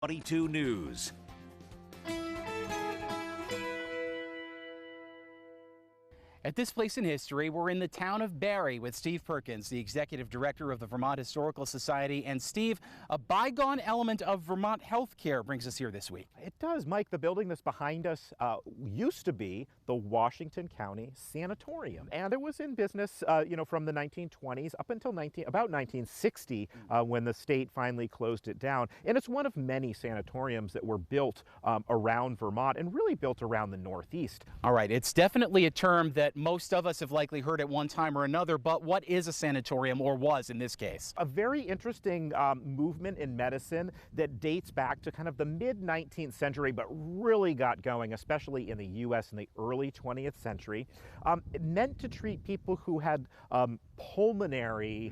22 News. At this place in history, we're in the town of Barre with Steve Perkins, the executive director of the Vermont Historical Society. And Steve, a bygone element of Vermont healthcare brings us here this week. It does, Mike. The building that's behind us used to be the Washington County Sanatorium, and it was in business, from the 1920s up until about 1960, when the state finally closed it down. And it's one of many sanatoriums that were built around Vermont and really built around the Northeast. All right, it's definitely a term that most of us have likely heard at one time or another, but what is a sanatorium, or was in this case? A very interesting movement in medicine that dates back to kind of the mid-19th century, but really got going, especially in the U.S. in the early 20th century. It meant to treat people who had pulmonary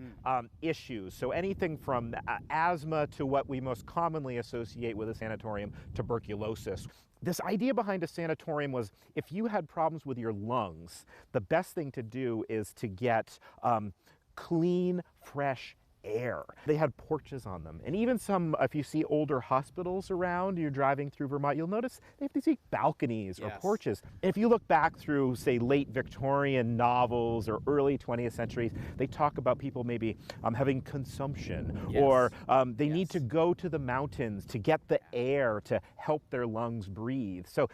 issues, so anything from asthma to what we most commonly associate with a sanatorium, tuberculosis. This idea behind a sanatorium was if you had problems with your lungs, the best thing to do is to get clean, fresh air. They had porches on them. And even some, if you see older hospitals around, you're driving through Vermont, you'll notice they have these balconies or porches. And if you look back through, say, late Victorian novels or early 20th centuries, they talk about people maybe having consumption, or they need to go to the mountains to get the air to help their lungs breathe. So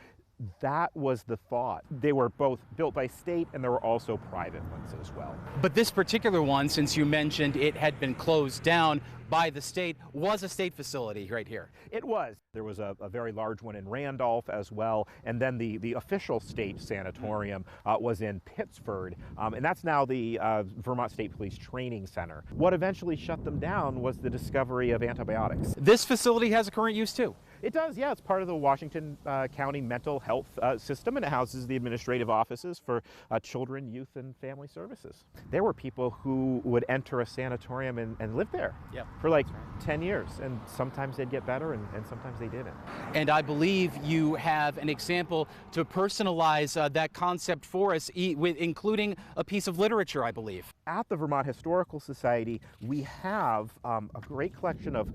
that was the thought. They were both built by state, and there were also private ones as well. But this particular one, since you mentioned it had been closed down by the state, was a state facility right here. It was. There was a very large one in Randolph as well, and then the official state sanatorium was in Pittsford, and that's now the Vermont State Police Training Center. What eventually shut them down was the discovery of antibiotics. This facility has a current use too. It does, yeah. It's part of the Washington County mental health system, and it houses the administrative offices for children, youth, and family services. There were people who would enter a sanatorium and live there for like 10 years, and sometimes they'd get better, and sometimes they didn't. And I believe you have an example to personalize that concept for us, including a piece of literature, I believe. At the Vermont Historical Society, we have a great collection of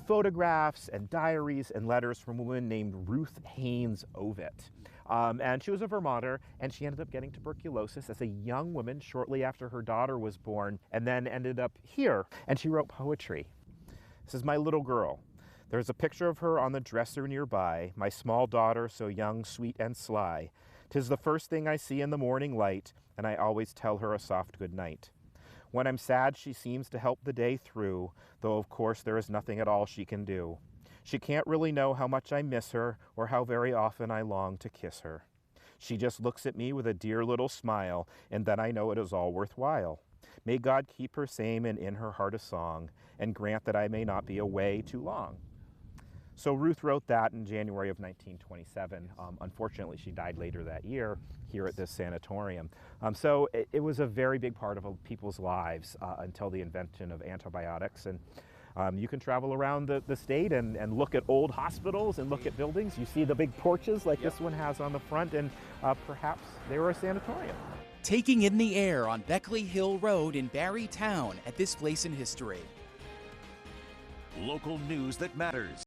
photographs and diaries and letters from a woman named Ruth Haynes Ovitt. And she was a Vermonter, and she ended up getting tuberculosis as a young woman shortly after her daughter was born, and then ended up here. And she wrote poetry. This is my little girl. There's a picture of her on the dresser nearby, my small daughter, so young, sweet, and sly. 'Tis the first thing I see in the morning light, and I always tell her a soft good night. When I'm sad, she seems to help the day through, though of course there is nothing at all she can do. She can't really know how much I miss her, or how very often I long to kiss her. She just looks at me with a dear little smile, and then I know it is all worthwhile. May God keep her sane and in her heart a song, and grant that I may not be away too long. So Ruth wrote that in January of 1927. Unfortunately, she died later that year here at this sanatorium. So it was a very big part of people's lives until the invention of antibiotics. And you can travel around the state and look at old hospitals and look at buildings. You see the big porches like this one has on the front, and perhaps they were a sanatorium. Taking in the air on Beckley Hill Road in Barre Town at this place in history. Local news that matters.